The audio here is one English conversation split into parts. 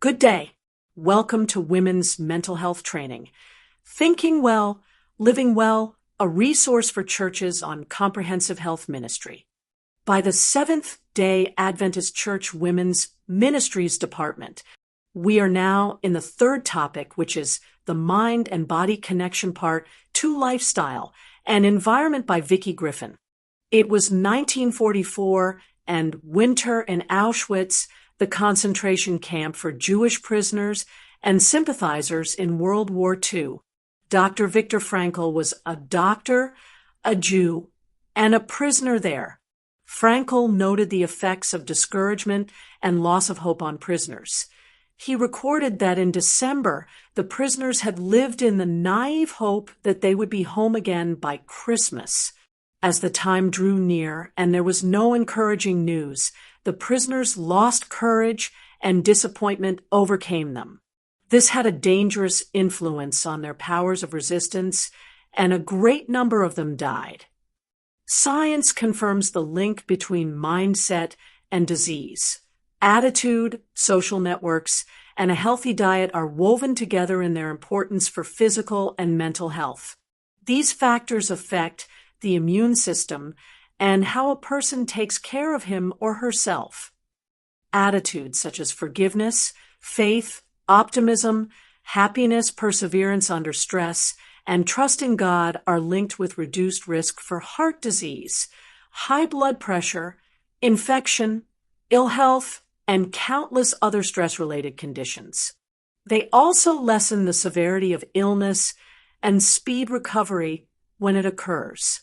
Good day. Welcome to Women's Mental Health Training. Thinking Well, Living Well, a resource for churches on comprehensive health ministry. By the Seventh-day Adventist Church Women's Ministries Department. We are now in the third topic, which is the mind and body connection part to lifestyle and environment by Vicki Griffin. It was 1944 and winter in Auschwitz, the concentration camp for Jewish prisoners and sympathizers in World War II. Dr. Viktor Frankl was a doctor, a Jew, and a prisoner there. Frankl noted the effects of discouragement and loss of hope on prisoners. He recorded that in December, the prisoners had lived in the naive hope that they would be home again by Christmas. As the time drew near and there was no encouraging news, the prisoners lost courage and disappointment overcame them. This had a dangerous influence on their powers of resistance, and a great number of them died. Science confirms the link between mindset and disease. Attitude, social networks, and a healthy diet are woven together in their importance for physical and mental health. These factors affect the immune system and how a person takes care of him or herself. Attitudes such as forgiveness, faith, optimism, happiness, perseverance under stress, and trust in God are linked with reduced risk for heart disease, high blood pressure, infection, ill health, and countless other stress-related conditions. They also lessen the severity of illness and speed recovery when it occurs.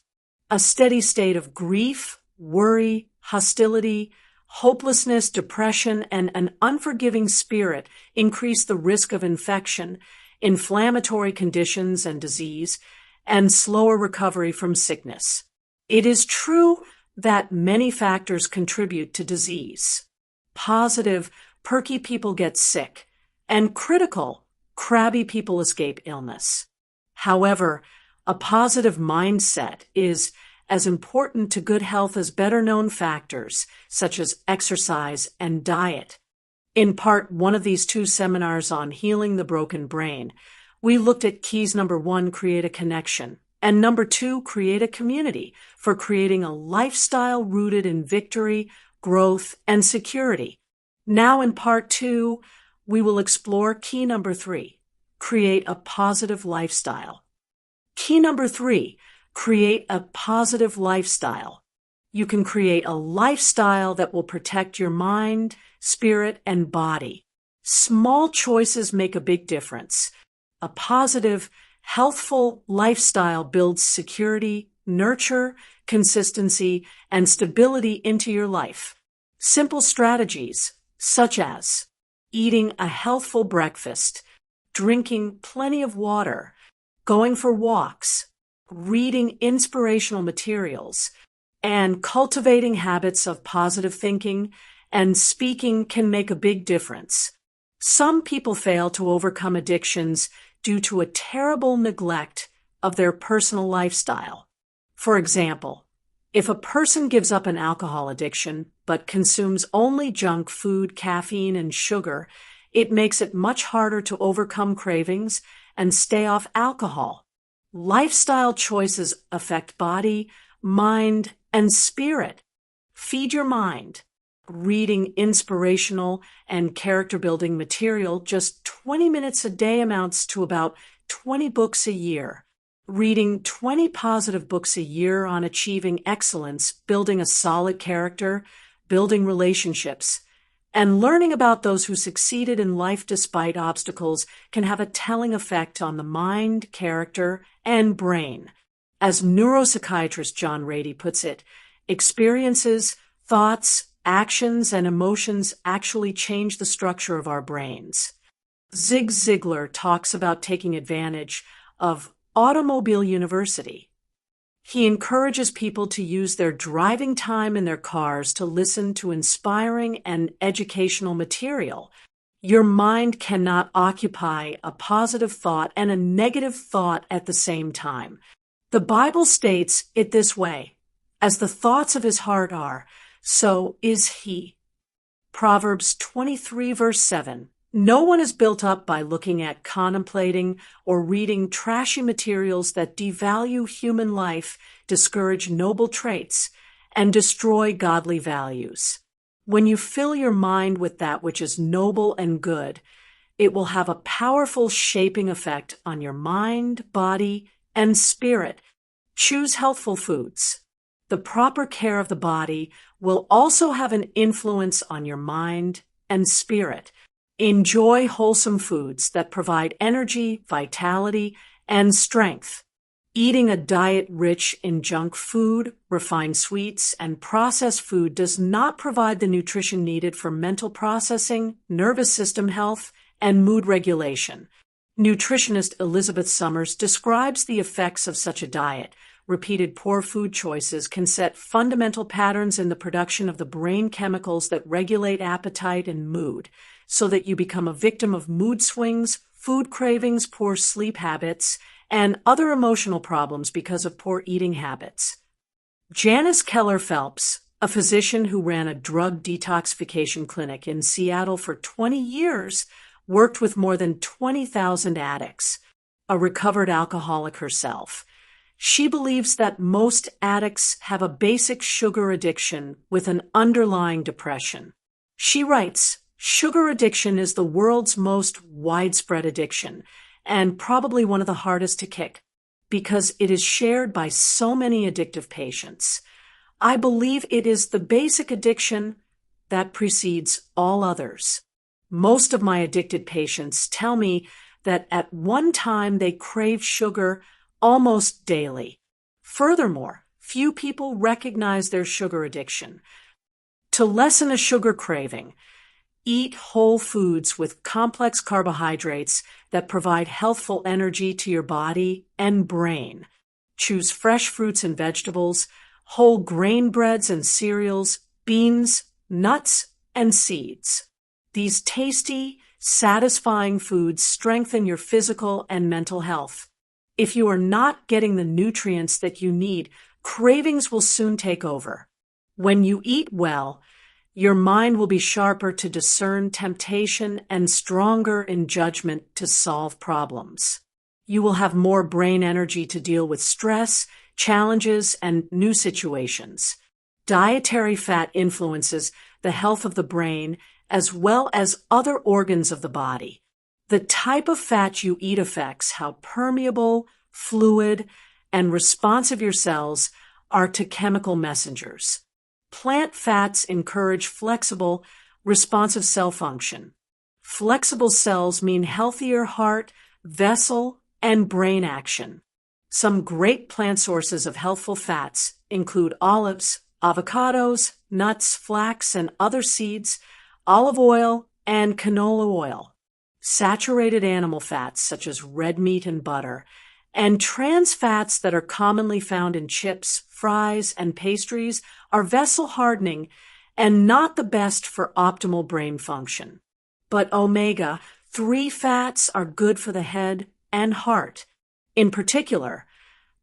A steady state of grief, worry, hostility, hopelessness, depression, and an unforgiving spirit increase the risk of infection, inflammatory conditions and disease, and slower recovery from sickness. It is true that many factors contribute to disease. Positive, perky people get sick, and critical, crabby people escape illness. However, a positive mindset is as important to good health as better-known factors, such as exercise and diet. In part one of these two seminars on healing the broken brain, we looked at keys number 1, create a connection, and number 2, create a community for creating a lifestyle rooted in victory, growth, and security. Now in part 2, we will explore key number 3, create a positive lifestyle. Key number 3, create a positive lifestyle. You can create a lifestyle that will protect your mind, spirit, and body. Small choices make a big difference. A positive, healthful lifestyle builds security, nurture, consistency, and stability into your life. Simple strategies, such as eating a healthful breakfast, drinking plenty of water, going for walks, reading inspirational materials, and cultivating habits of positive thinking and speaking can make a big difference. Some people fail to overcome addictions due to a terrible neglect of their personal lifestyle. For example, if a person gives up an alcohol addiction but consumes only junk food, caffeine, and sugar, it makes it much harder to overcome cravings and stay off alcohol. Lifestyle choices affect body, mind, and spirit. Feed your mind. Reading inspirational and character-building material just 20 minutes a day amounts to about 20 books a year. Reading 20 positive books a year on achieving excellence, building a solid character, building relationships, and learning about those who succeeded in life despite obstacles can have a telling effect on the mind, character, and brain. As neuropsychiatrist John Rady puts it, experiences, thoughts, actions, and emotions actually change the structure of our brains. Zig Ziglar talks about taking advantage of Automobile University. He encourages people to use their driving time in their cars to listen to inspiring and educational material. Your mind cannot occupy a positive thought and a negative thought at the same time. The Bible states it this way, as the thoughts of his heart are, so is he. Proverbs 23 verse 7, No one is built up by looking at, contemplating, or reading trashy materials that devalue human life, discourage noble traits, and destroy godly values. When you fill your mind with that which is noble and good, it will have a powerful shaping effect on your mind, body, and spirit. Choose healthful foods. The proper care of the body will also have an influence on your mind and spirit. Enjoy wholesome foods that provide energy, vitality, and strength. Eating a diet rich in junk food, refined sweets, and processed food does not provide the nutrition needed for mental processing, nervous system health, and mood regulation. Nutritionist Elizabeth Summers describes the effects of such a diet. Repeated poor food choices can set fundamental patterns in the production of the brain chemicals that regulate appetite and mood, so that you become a victim of mood swings, food cravings, poor sleep habits, and other emotional problems because of poor eating habits. Janice Keller Phelps, a physician who ran a drug detoxification clinic in Seattle for 20 years, worked with more than 20,000 addicts, a recovered alcoholic herself. She believes that most addicts have a basic sugar addiction with an underlying depression. She writes, "Sugar addiction is the world's most widespread addiction, and probably one of the hardest to kick, because it is shared by so many addictive patients. I believe it is the basic addiction that precedes all others. Most of my addicted patients tell me that at one time they crave sugar almost daily. Furthermore, few people recognize their sugar addiction. To lessen a sugar craving, eat whole foods with complex carbohydrates that provide healthful energy to your body and brain. Choose fresh fruits and vegetables, whole grain breads and cereals, beans, nuts, and seeds. These tasty, satisfying foods strengthen your physical and mental health. If you are not getting the nutrients that you need, cravings will soon take over. When you eat well, your mind will be sharper to discern temptation and stronger in judgment to solve problems. You will have more brain energy to deal with stress, challenges, and new situations. Dietary fat influences the health of the brain as well as other organs of the body. The type of fat you eat affects how permeable, fluid, and responsive your cells are to chemical messengers. Plant fats encourage flexible, responsive cell function. Flexible cells mean healthier heart, vessel, and brain action. Some great plant sources of healthful fats include olives, avocados, nuts, flax, and other seeds, olive oil, and canola oil. Saturated animal fats such as red meat and butter, and trans fats that are commonly found in chips, fries, and pastries are vessel hardening and not the best for optimal brain function. But omega-3 fats are good for the head and heart. In particular,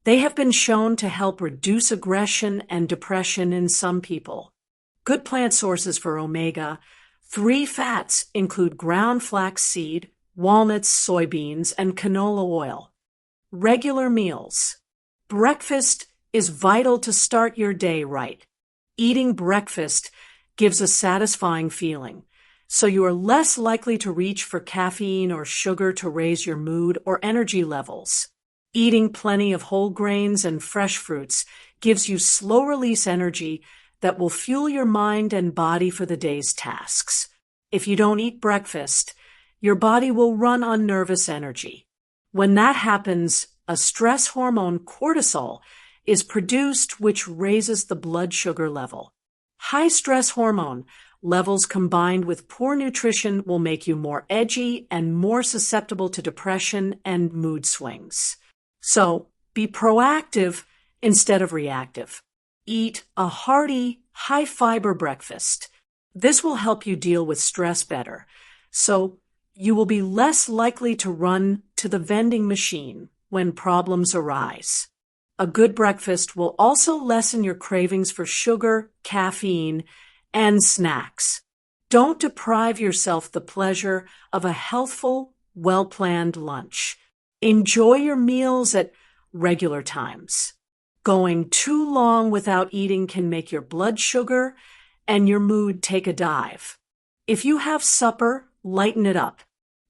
they have been shown to help reduce aggression and depression in some people. Good plant sources for omega-3 fats include ground flax seed, walnuts, soybeans, and canola oil. Regular meals. Breakfast is vital to start your day right. Eating breakfast gives a satisfying feeling, so you are less likely to reach for caffeine or sugar to raise your mood or energy levels. Eating plenty of whole grains and fresh fruits gives you slow-release energy that will fuel your mind and body for the day's tasks. If you don't eat breakfast, your body will run on nervous energy. When that happens, a stress hormone, cortisol, is produced, which raises the blood sugar level. High stress hormone levels combined with poor nutrition will make you more edgy and more susceptible to depression and mood swings. So, be proactive instead of reactive. Eat a hearty, high-fiber breakfast. This will help you deal with stress better, so you will be less likely to run to the vending machine when problems arise. A good breakfast will also lessen your cravings for sugar, caffeine, and snacks. Don't deprive yourself the pleasure of a healthful, well-planned lunch. Enjoy your meals at regular times. Going too long without eating can make your blood sugar and your mood take a dive. If you have supper, lighten it up.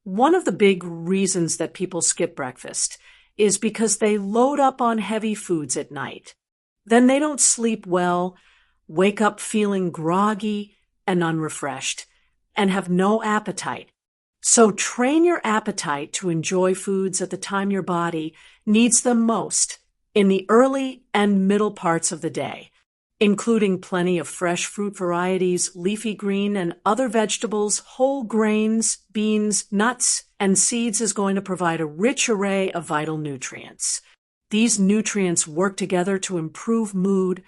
One of the big reasons that people skip breakfast is because they load up on heavy foods at night. Then they don't sleep well, wake up feeling groggy and unrefreshed, and have no appetite. So train your appetite to enjoy foods at the time your body needs them most, in the early and middle parts of the day, including plenty of fresh fruit varieties, leafy green and other vegetables, whole grains, beans, nuts, and seeds is going to provide a rich array of vital nutrients. These nutrients work together to improve mood,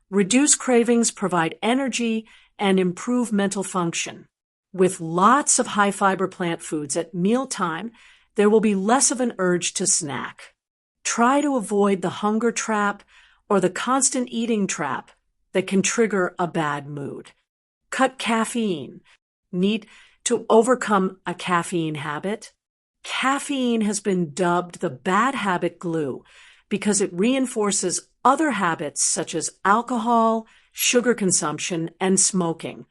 reduce cravings, provide energy, and improve mental function. With lots of high-fiber plant foods at mealtime, there will be less of an urge to snack. Try to avoid the hunger trap or the constant eating trap that can trigger a bad mood. Cut caffeine. Need to overcome a caffeine habit? Caffeine has been dubbed the bad habit glue because it reinforces other habits such as alcohol, sugar consumption, and smoking.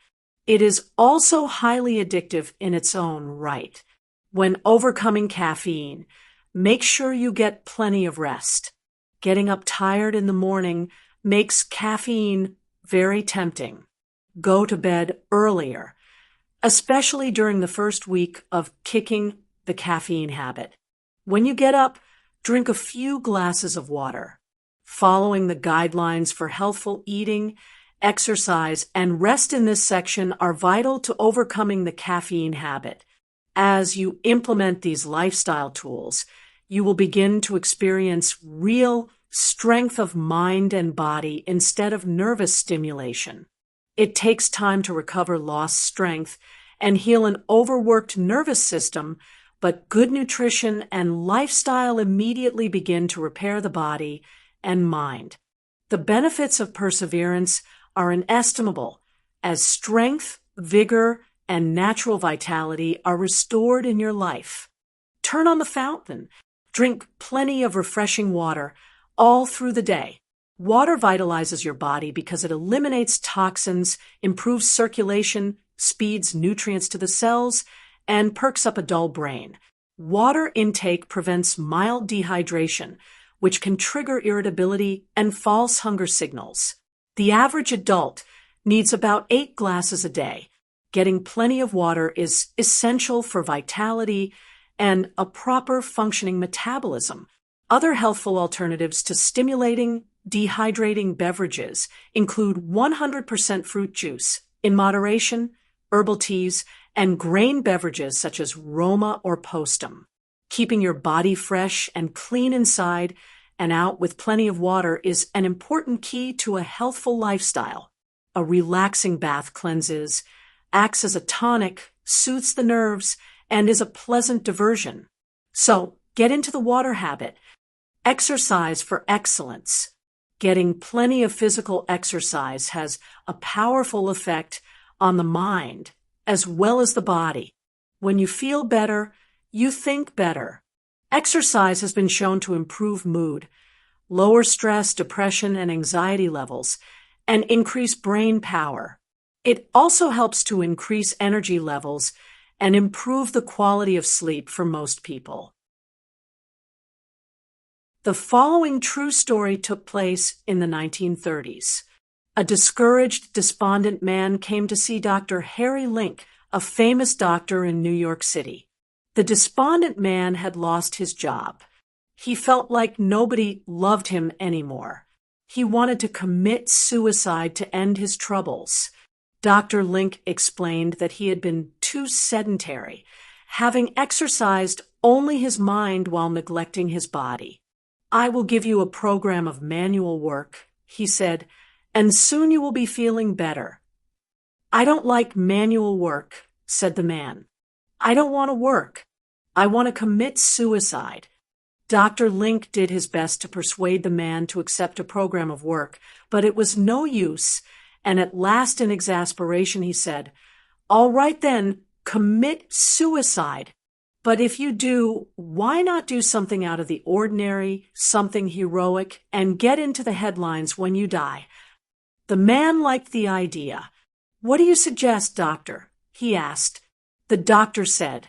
It is also highly addictive in its own right. When overcoming caffeine, make sure you get plenty of rest. Getting up tired in the morning makes caffeine very tempting. Go to bed earlier, especially during the first week of kicking the caffeine habit. When you get up, drink a few glasses of water. Following the guidelines for healthful eating, exercise, and rest in this section are vital to overcoming the caffeine habit. As you implement these lifestyle tools, you will begin to experience real strength of mind and body instead of nervous stimulation. It takes time to recover lost strength and heal an overworked nervous system, but good nutrition and lifestyle immediately begin to repair the body and mind. The benefits of perseverance are inestimable as strength, vigor, and natural vitality are restored in your life. Turn on the fountain. Drink plenty of refreshing water all through the day. Water vitalizes your body because it eliminates toxins, improves circulation, speeds nutrients to the cells, and perks up a dull brain. Water intake prevents mild dehydration, which can trigger irritability and false hunger signals. The average adult needs about 8 glasses a day. Getting plenty of water is essential for vitality and a proper functioning metabolism. Other healthful alternatives to stimulating, dehydrating beverages include 100% fruit juice in moderation, herbal teas, and grain beverages such as Roma or Postum. Keeping your body fresh and clean inside and out with plenty of water is an important key to a healthful lifestyle. A relaxing bath cleanses, acts as a tonic, soothes the nerves, and is a pleasant diversion. So, get into the water habit. Exercise for excellence. Getting plenty of physical exercise has a powerful effect on the mind as well as the body. When you feel better, you think better. Exercise has been shown to improve mood, lower stress, depression, and anxiety levels, and increase brain power. It also helps to increase energy levels and improve the quality of sleep for most people. The following true story took place in the 1930s. A discouraged, despondent man came to see Dr. Harry Link, a famous doctor in New York City. The despondent man had lost his job. He felt like nobody loved him anymore. He wanted to commit suicide to end his troubles. Dr. Link explained that he had been too sedentary, having exercised only his mind while neglecting his body. "I will give you a program of manual work," he said, "and soon you will be feeling better." "I don't like manual work," said the man. "I don't want to work. I want to commit suicide." Dr. Link did his best to persuade the man to accept a program of work, but it was no use, and at last in exasperation he said, All right then, commit suicide. But if you do, why not do something out of the ordinary, something heroic, and get into the headlines when you die? The man liked the idea. What do you suggest, doctor? He asked. The doctor said,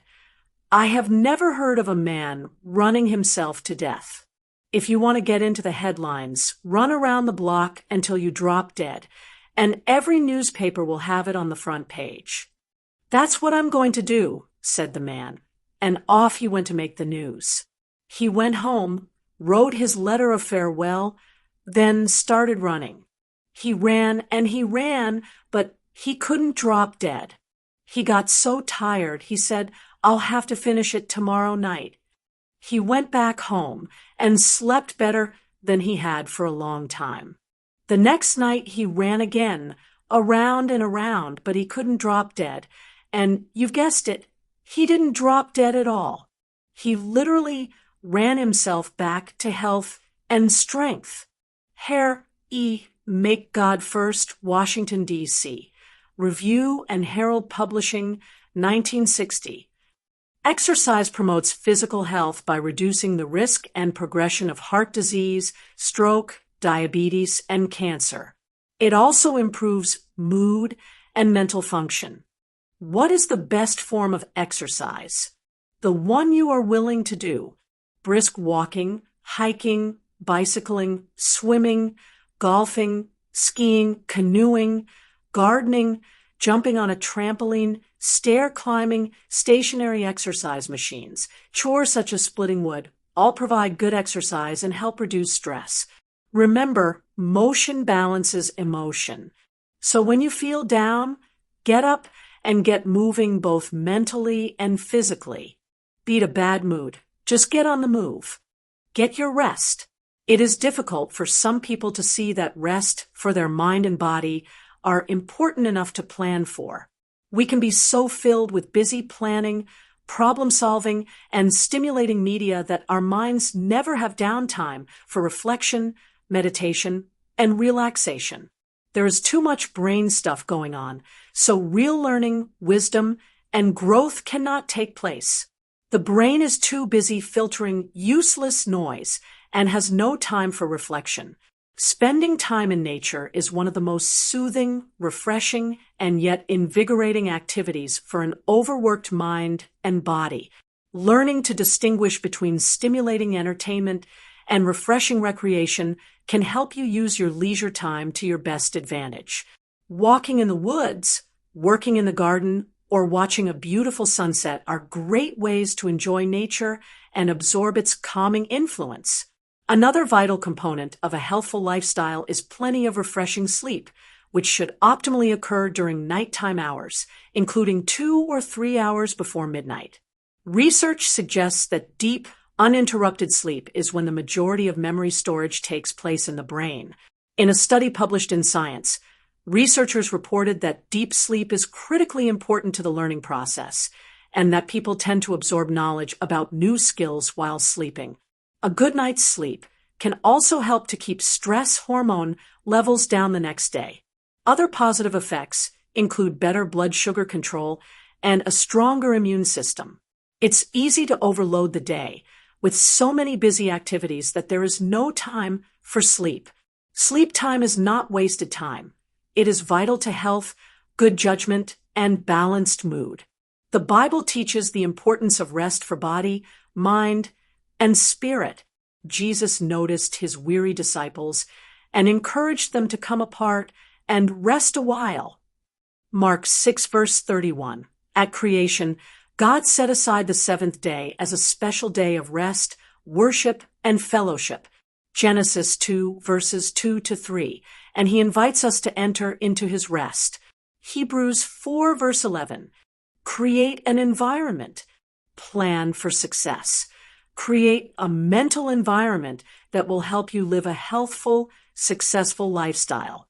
I have never heard of a man running himself to death. If you want to get into the headlines, run around the block until you drop dead, and every newspaper will have it on the front page. That's what I'm going to do, said the man, and off he went to make the news. He went home, wrote his letter of farewell, then started running. He ran and he ran, but he couldn't drop dead. He got so tired, he said, I'll have to finish it tomorrow night. He went back home and slept better than he had for a long time. The next night he ran again, around and around, but he couldn't drop dead. And you've guessed it, he didn't drop dead at all. He literally ran himself back to health and strength. Herr E. Make God First, Washington, D.C. Review and Herald Publishing, 1960. Exercise promotes physical health by reducing the risk and progression of heart disease, stroke, diabetes, and cancer. It also improves mood and mental function. What is the best form of exercise? The one you are willing to do. Brisk walking, hiking, bicycling, swimming, golfing, skiing, canoeing, gardening, jumping on a trampoline, stair climbing, stationary exercise machines, chores such as splitting wood, all provide good exercise and help reduce stress. Remember, motion balances emotion. So when you feel down, get up and get moving both mentally and physically. Beat a bad mood. Just get on the move. Get your rest. It is difficult for some people to see that rest for their mind and body are important enough to plan for. We can be so filled with busy planning, problem solving, and stimulating media that our minds never have downtime for reflection, meditation, and relaxation. There is too much brain stuff going on, so real learning, wisdom, and growth cannot take place. The brain is too busy filtering useless noise and has no time for reflection. Spending time in nature is one of the most soothing, refreshing, and yet invigorating activities for an overworked mind and body. Learning to distinguish between stimulating entertainment and refreshing recreation can help you use your leisure time to your best advantage. Walking in the woods, working in the garden, or watching a beautiful sunset are great ways to enjoy nature and absorb its calming influence. Another vital component of a healthful lifestyle is plenty of refreshing sleep, which should optimally occur during nighttime hours, including 2 or 3 hours before midnight. Research suggests that deep, uninterrupted sleep is when the majority of memory storage takes place in the brain. In a study published in Science, researchers reported that deep sleep is critically important to the learning process, and that people tend to absorb knowledge about new skills while sleeping. A good night's sleep can also help to keep stress hormone levels down the next day. Other positive effects include better blood sugar control and a stronger immune system. It's easy to overload the day with so many busy activities that there is no time for sleep. Sleep time is not wasted time. It is vital to health, good judgment, and balanced mood. The Bible teaches the importance of rest for body, mind, and spirit. Jesus noticed his weary disciples and encouraged them to come apart and rest a while. Mark 6 verse 31. At creation, God set aside the seventh day as a special day of rest, worship, and fellowship. Genesis 2 verses 2 to 3. And he invites us to enter into his rest. Hebrews 4 verse 11. Create an environment. Plan for success. Create a mental environment that will help you live a healthful, successful lifestyle.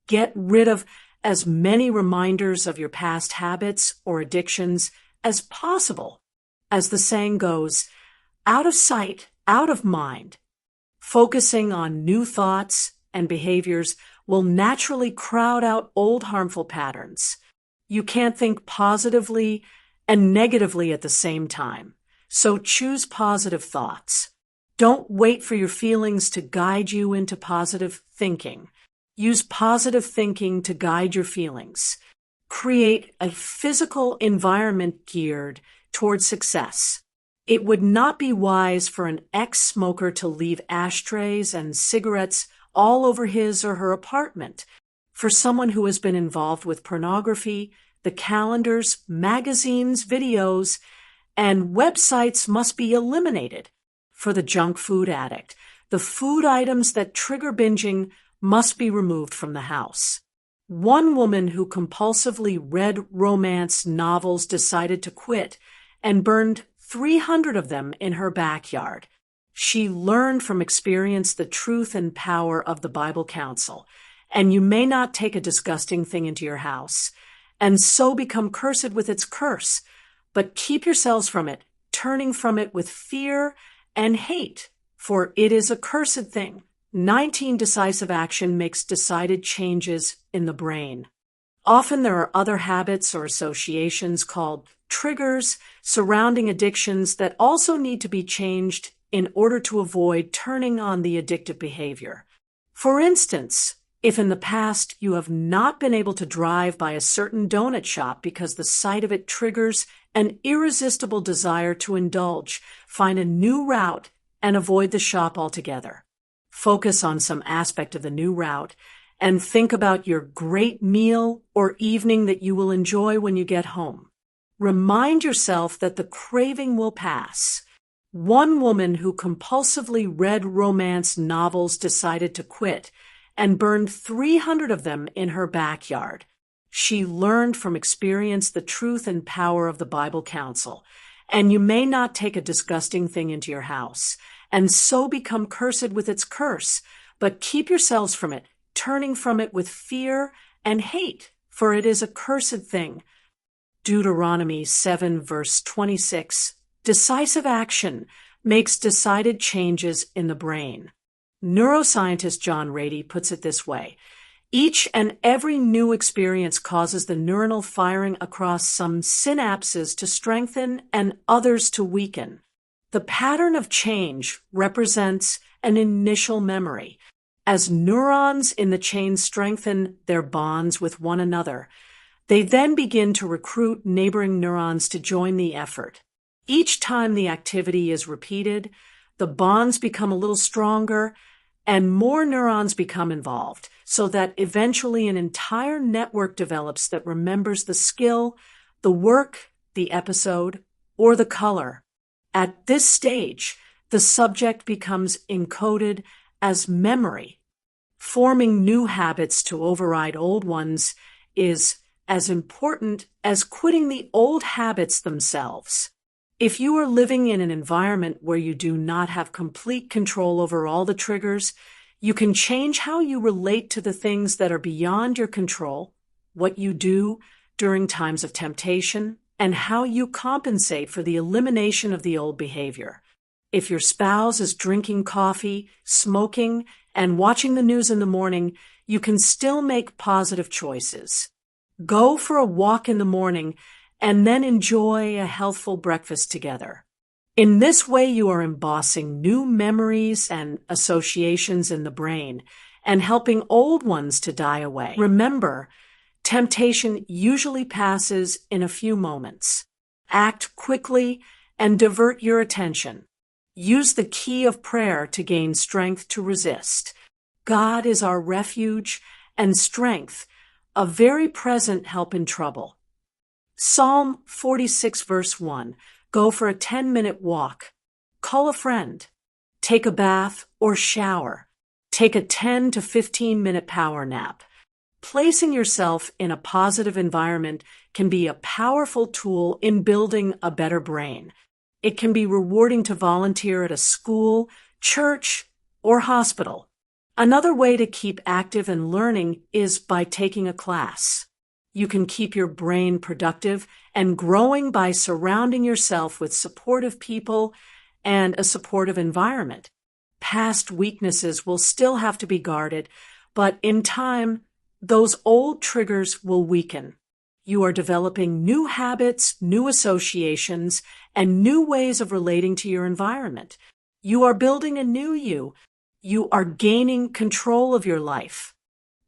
Get rid of as many reminders of your past habits or addictions as possible. As the saying goes, out of sight, out of mind. Focusing on new thoughts and behaviors will naturally crowd out old harmful patterns. You can't think positively and negatively at the same time. So choose positive thoughts. Don't wait for your feelings to guide you into positive thinking. Use positive thinking to guide your feelings. Create a physical environment geared towards success. It would not be wise for an ex-smoker to leave ashtrays and cigarettes all over his or her apartment. For someone who has been involved with pornography, the calendars, magazines, videos, and websites must be eliminated. For the junk food addict, the food items that trigger binging must be removed from the house. One woman who compulsively read romance novels decided to quit and burned 300 of them in her backyard. She learned from experience the truth and power of the Bible counsel. And you may not take a disgusting thing into your house, and so become cursed with its curse, but keep yourselves from it, turning from it with fear and hate, for it is a cursed thing. 19. Decisive action makes decided changes in the brain. Often there are other habits or associations called triggers surrounding addictions that also need to be changed in order to avoid turning on the addictive behavior. For instance, if in the past you have not been able to drive by a certain donut shop because the sight of it triggers an irresistible desire to indulge, find a new route and avoid the shop altogether. Focus on some aspect of the new route and think about your great meal or evening that you will enjoy when you get home. Remind yourself that the craving will pass. One woman who compulsively read romance novels decided to quit and burned 300 of them in her backyard. She learned from experience the truth and power of the Bible counsel. And you may not take a disgusting thing into your house, and so become cursed with its curse, but keep yourselves from it, turning from it with fear and hate, for it is a cursed thing. Deuteronomy 7 verse 26. Decisive action makes decided changes in the brain. Neuroscientist John Rady puts it this way: each and every new experience causes the neuronal firing across some synapses to strengthen and others to weaken. The pattern of change represents an initial memory. As neurons in the chain strengthen their bonds with one another, they then begin to recruit neighboring neurons to join the effort. Each time the activity is repeated, the bonds become a little stronger and more neurons become involved, so that eventually an entire network develops that remembers the skill, the work, the episode, or the color. At this stage, the subject becomes encoded as memory. Forming new habits to override old ones is as important as quitting the old habits themselves. If you are living in an environment where you do not have complete control over all the triggers, you can change how you relate to the things that are beyond your control, what you do during times of temptation, and how you compensate for the elimination of the old behavior. If your spouse is drinking coffee, smoking, and watching the news in the morning, you can still make positive choices. Go for a walk in the morning and then enjoy a healthful breakfast together. In this way, you are embossing new memories and associations in the brain and helping old ones to die away. Remember, temptation usually passes in a few moments. Act quickly and divert your attention. Use the key of prayer to gain strength to resist. God is our refuge and strength, a very present help in trouble. Psalm 46 verse 1. Go for a 10-minute walk. Call a friend. Take a bath or shower. Take a 10 to 15-minute power nap. Placing yourself in a positive environment can be a powerful tool in building a better brain. It can be rewarding to volunteer at a school, church, or hospital. Another way to keep active and learning is by taking a class. You can keep your brain productive and growing by surrounding yourself with supportive people and a supportive environment. Past weaknesses will still have to be guarded, but in time, those old triggers will weaken. You are developing new habits, new associations, and new ways of relating to your environment. You are building a new you. You are gaining control of your life.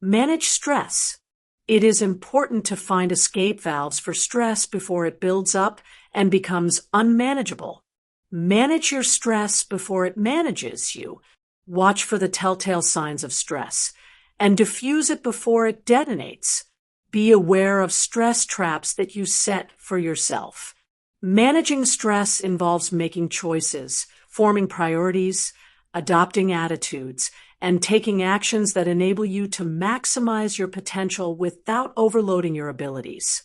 Manage stress. It is important to find escape valves for stress before it builds up and becomes unmanageable. Manage your stress before it manages you. Watch for the telltale signs of stress and diffuse it before it detonates. Be aware of stress traps that you set for yourself. Managing stress involves making choices, forming priorities, adopting attitudes, and taking actions that enable you to maximize your potential without overloading your abilities.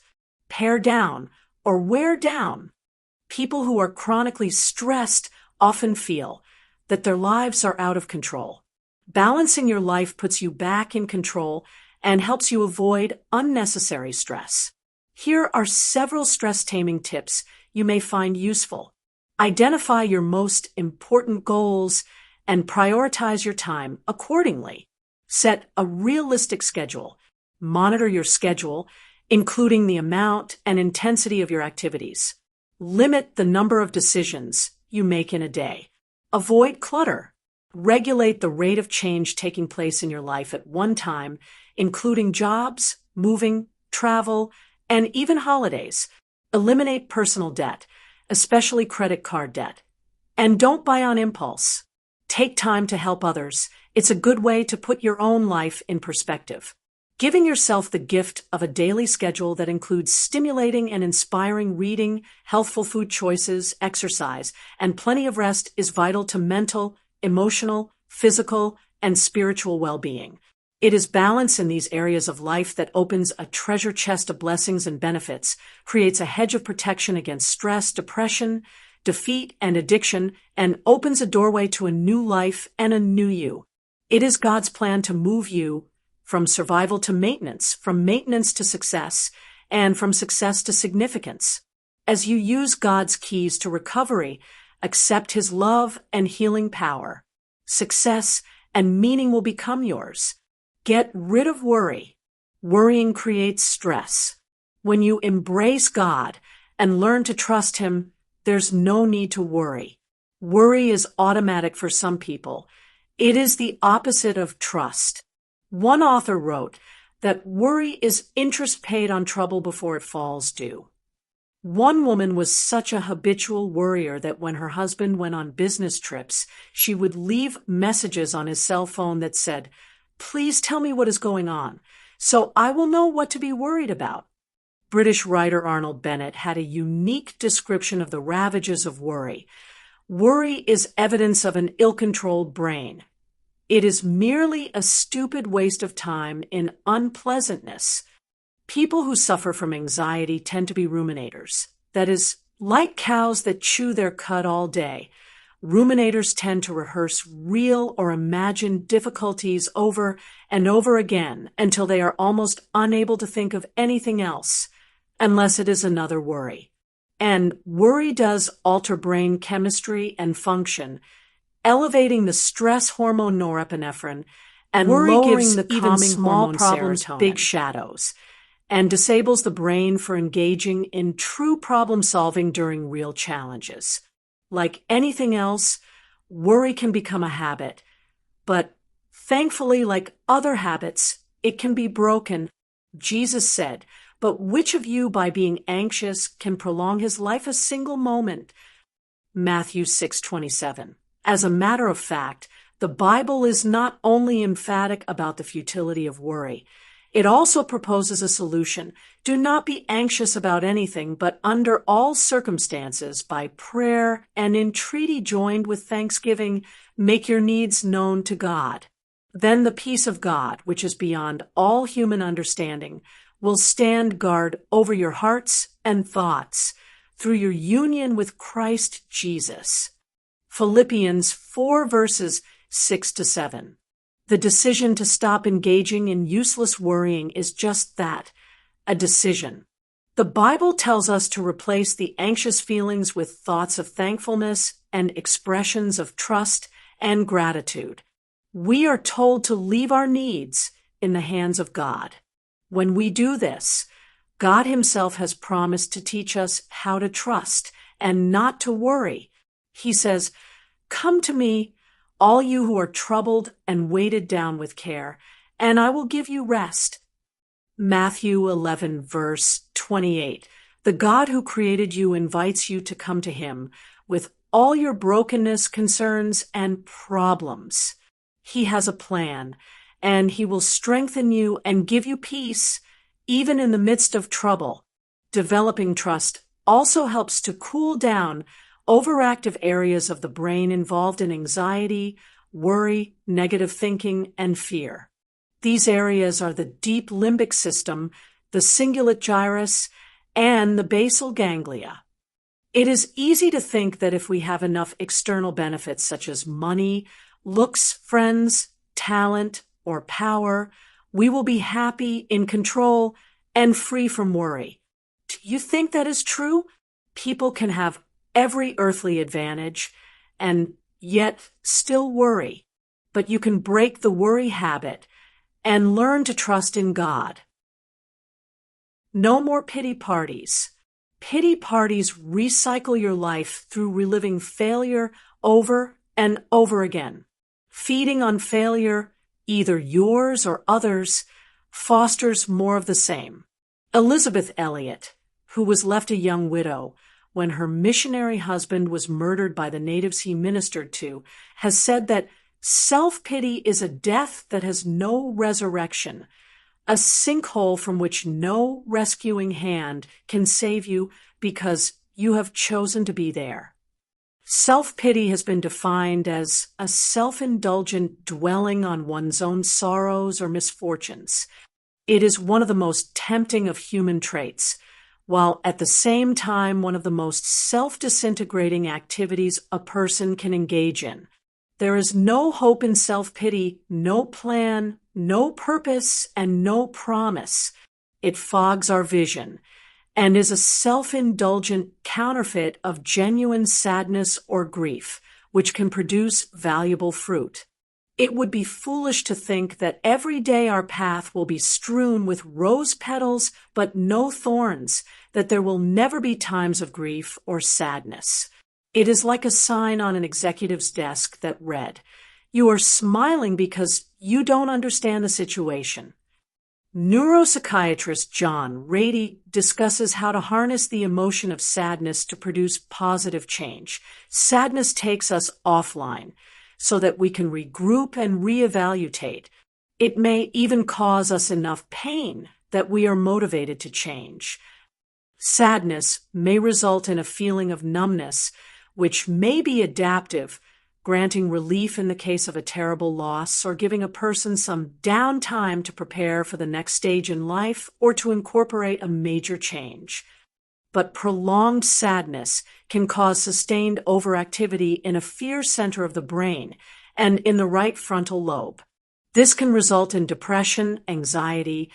Pare down or wear down. People who are chronically stressed often feel that their lives are out of control. Balancing your life puts you back in control and helps you avoid unnecessary stress. Here are several stress-taming tips you may find useful. Identify your most important goals and prioritize your time accordingly. Set a realistic schedule. Monitor your schedule, including the amount and intensity of your activities. Limit the number of decisions you make in a day. Avoid clutter. Regulate the rate of change taking place in your life at one time, including jobs, moving, travel, and even holidays. Eliminate personal debt, especially credit card debt. And don't buy on impulse. Take time to help others. It's a good way to put your own life in perspective. Giving yourself the gift of a daily schedule that includes stimulating and inspiring reading, healthful food choices, exercise, and plenty of rest is vital to mental, emotional, physical, and spiritual well-being. It is balance in these areas of life that opens a treasure chest of blessings and benefits, creates a hedge of protection against stress, depression, defeat, and addiction, and opens a doorway to a new life and a new you. It is God's plan to move you from survival to maintenance, from maintenance to success, and from success to significance. As you use God's keys to recovery, accept His love and healing power. Success and meaning will become yours. Get rid of worry. Worrying creates stress. When you embrace God and learn to trust Him, there's no need to worry. Worry is automatic for some people. It is the opposite of trust. One author wrote that worry is interest paid on trouble before it falls due. One woman was such a habitual worrier that when her husband went on business trips, she would leave messages on his cell phone that said, "Please tell me what is going on, so I will know what to be worried about." British writer Arnold Bennett had a unique description of the ravages of worry. Worry is evidence of an ill-controlled brain. It is merely a stupid waste of time in unpleasantness. People who suffer from anxiety tend to be ruminators. That is, like cows that chew their cud all day, ruminators tend to rehearse real or imagined difficulties over and over again until they are almost unable to think of anything else, unless it is another worry. And worry does alter brain chemistry and function, elevating the stress hormone norepinephrine and lowering the calming small problems big shadows, and disables the brain for engaging in true problem-solving during real challenges. Like anything else, worry can become a habit, but thankfully, like other habits, it can be broken. Jesus said, "But which of you, by being anxious, can prolong his life a single moment?" Matthew 6:27. As a matter of fact, the Bible is not only emphatic about the futility of worry, it also proposes a solution. Do not be anxious about anything, but under all circumstances, by prayer and entreaty joined with thanksgiving, make your needs known to God. Then the peace of God, which is beyond all human understanding, will stand guard over your hearts and thoughts through your union with Christ Jesus. Philippians 4 verses 6-7. The decision to stop engaging in useless worrying is just that, a decision. The Bible tells us to replace the anxious feelings with thoughts of thankfulness and expressions of trust and gratitude. We are told to leave our needs in the hands of God. When we do this, God Himself has promised to teach us how to trust and not to worry. He says, "Come to me, all you who are troubled and weighted down with care, and I will give you rest." Matthew 11, verse 28. The God who created you invites you to come to Him with all your brokenness, concerns, and problems. He has a plan, and He will strengthen you and give you peace, even in the midst of trouble. Developing trust also helps to cool down overactive areas of the brain involved in anxiety, worry, negative thinking, and fear. These areas are the deep limbic system, the cingulate gyrus, and the basal ganglia. It is easy to think that if we have enough external benefits such as money, looks, friends, talent, or power, we will be happy, in control, and free from worry. Do you think that is true? People can have every earthly advantage and yet still worry. But you can break the worry habit and learn to trust in God. No more pity parties. Pity parties recycle your life through reliving failure over and over again. Feeding on failure, either yours or others, fosters more of the same. Elizabeth Elliot, who was left a young widow when her missionary husband was murdered by the natives he ministered to, has said that self-pity is a death that has no resurrection, a sinkhole from which no rescuing hand can save you because you have chosen to be there. Self-pity has been defined as a self-indulgent dwelling on one's own sorrows or misfortunes. It is one of the most tempting of human traits, while at the same time one of the most self-disintegrating activities a person can engage in. There is no hope in self-pity, no plan, no purpose, and no promise. It fogs our vision and is a self-indulgent counterfeit of genuine sadness or grief, which can produce valuable fruit. It would be foolish to think that every day our path will be strewn with rose petals but no thorns, that there will never be times of grief or sadness. It is like a sign on an executive's desk that read, "You are smiling because you don't understand the situation." Neuropsychiatrist John Rady discusses how to harness the emotion of sadness to produce positive change. Sadness takes us offline so that we can regroup and reevaluate. It may even cause us enough pain that we are motivated to change. Sadness may result in a feeling of numbness, which may be adaptive, granting relief in the case of a terrible loss or giving a person some downtime to prepare for the next stage in life or to incorporate a major change. But prolonged sadness can cause sustained overactivity in a fear center of the brain and in the right frontal lobe. This can result in depression, anxiety,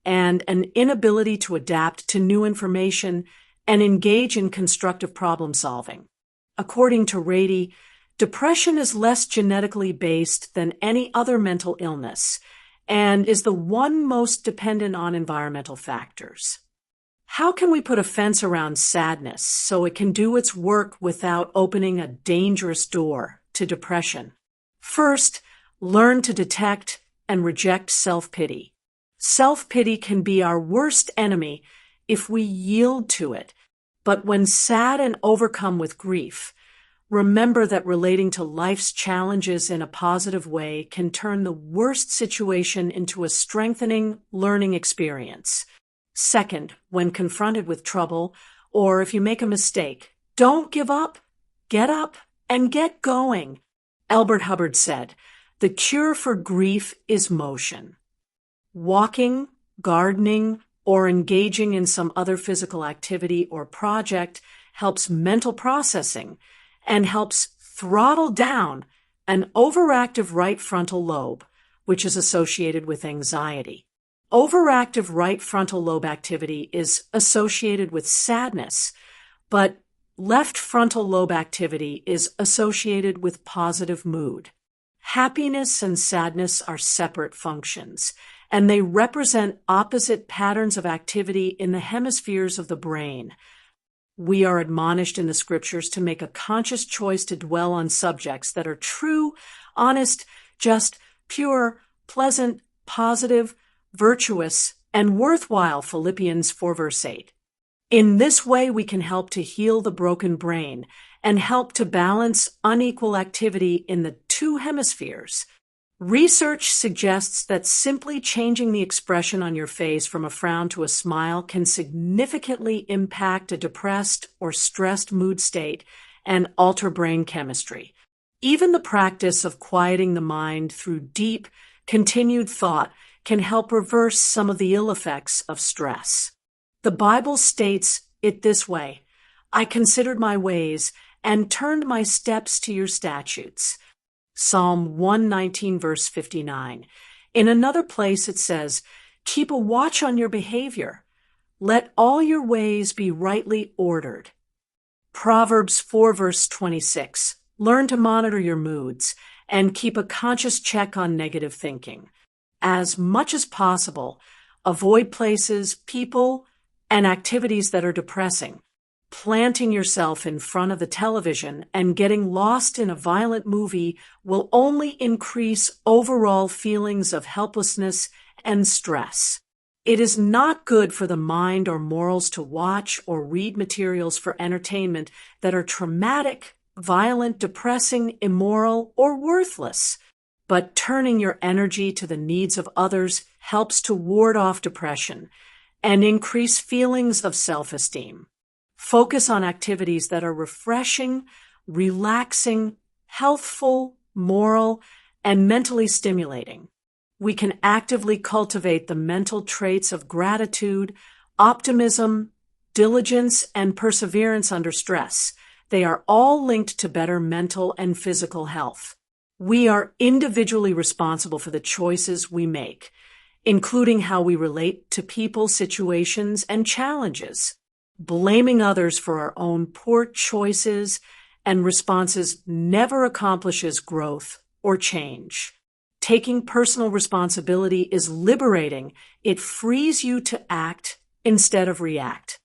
and an inability to adapt to new information and engage in constructive problem solving. According to Rady, depression is less genetically based than any other mental illness and is the one most dependent on environmental factors. How can we put a fence around sadness so it can do its work without opening a dangerous door to depression? First, learn to detect and reject self-pity. Self-pity can be our worst enemy if we yield to it. But when sad and overcome with grief, remember that relating to life's challenges in a positive way can turn the worst situation into a strengthening, learning experience. Second, when confronted with trouble, or if you make a mistake, don't give up. Get up and get going. Albert Hubbard said, "The cure for grief is motion." Walking, gardening, or engaging in some other physical activity or project helps mental processing and helps throttle down an overactive right frontal lobe, which is associated with anxiety. Overactive right frontal lobe activity is associated with sadness, but left frontal lobe activity is associated with positive mood. Happiness and sadness are separate functions, and they represent opposite patterns of activity in the hemispheres of the brain. We are admonished in the scriptures to make a conscious choice to dwell on subjects that are true, honest, just, pure, pleasant, positive, virtuous, and worthwhile. Philippians 4 verse 8. In this way, we can help to heal the broken brain and help to balance unequal activity in the two hemispheres. Research suggests that simply changing the expression on your face from a frown to a smile can significantly impact a depressed or stressed mood state and alter brain chemistry. Even the practice of quieting the mind through deep, continued thought can help reverse some of the ill effects of stress. The Bible states it this way: I considered my ways and turned my steps to your statutes. Psalm 119 verse 59. In another place it says, keep a watch on your behavior. Let all your ways be rightly ordered. Proverbs 4 verse 26. Learn to monitor your moods and keep a conscious check on negative thinking. As much as possible, avoid places, people, and activities that are depressing. Planting yourself in front of the television and getting lost in a violent movie will only increase overall feelings of helplessness and stress. It is not good for the mind or morals to watch or read materials for entertainment that are traumatic, violent, depressing, immoral, or worthless. But turning your energy to the needs of others helps to ward off depression and increase feelings of self-esteem. Focus on activities that are refreshing, relaxing, healthful, moral, and mentally stimulating. We can actively cultivate the mental traits of gratitude, optimism, diligence, and perseverance under stress. They are all linked to better mental and physical health. We are individually responsible for the choices we make, including how we relate to people, situations, and challenges. Blaming others for our own poor choices and responses never accomplishes growth or change. Taking personal responsibility is liberating. It frees you to act instead of react.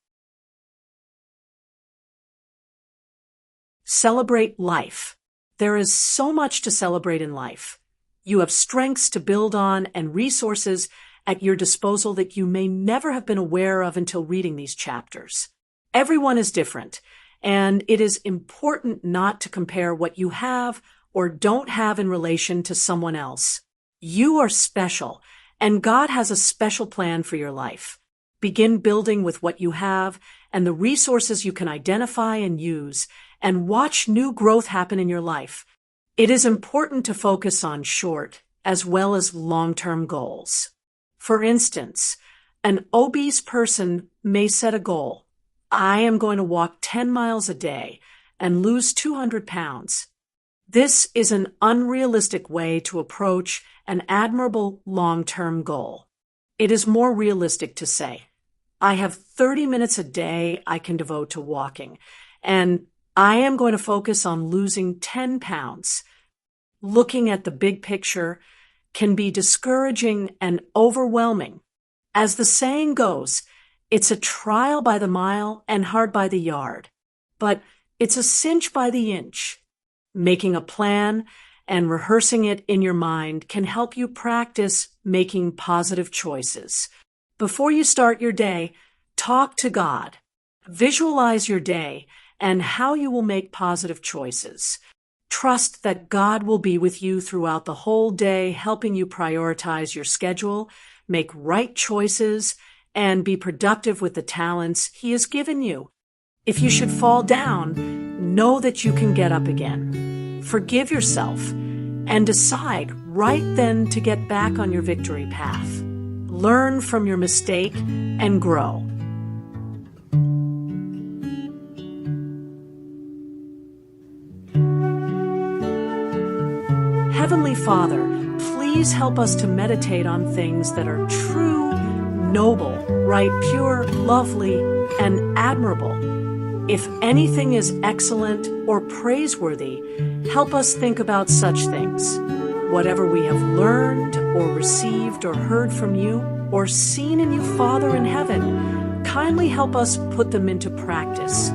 Celebrate life. There is so much to celebrate in life. You have strengths to build on and resources at your disposal that you may never have been aware of until reading these chapters. Everyone is different, and it is important not to compare what you have or don't have in relation to someone else. You are special, and God has a special plan for your life. Begin building with what you have and the resources you can identify and use, and watch new growth happen in your life. It is important to focus on short as well as long-term goals. For instance, an obese person may set a goal. I am going to walk 10 miles a day and lose 200 pounds. This is an unrealistic way to approach an admirable long-term goal. It is more realistic to say, I have 30 minutes a day I can devote to walking, and I am going to focus on losing 10 pounds. Looking at the big picture can be discouraging and overwhelming. As the saying goes, it's a trial by the mile and hard by the yard, but it's a cinch by the inch. Making a plan and rehearsing it in your mind can help you practice making positive choices. Before you start your day, talk to God. Visualize your day and how you will make positive choices. Trust that God will be with you throughout the whole day, helping you prioritize your schedule, make right choices, and be productive with the talents He has given you. If you should fall down, know that you can get up again. Forgive yourself and decide right then to get back on your victory path. Learn from your mistake and grow. Heavenly Father, please help us to meditate on things that are true, noble, right, pure, lovely, and admirable. If anything is excellent or praiseworthy, help us think about such things. Whatever we have learned or received or heard from you or seen in you, Father in heaven, kindly help us put them into practice.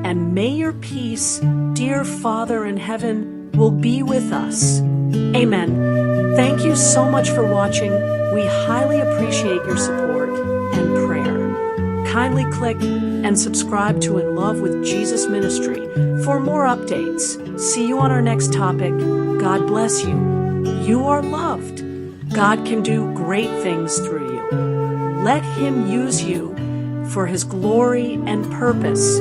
And may your peace, dear Father in heaven, will be with us. Amen. Thank you so much for watching. We highly appreciate your support and prayer. Kindly click and subscribe to In Love with Jesus Ministry for more updates. See you on our next topic. God bless you. You are loved. God can do great things through you. Let Him use you for His glory and purpose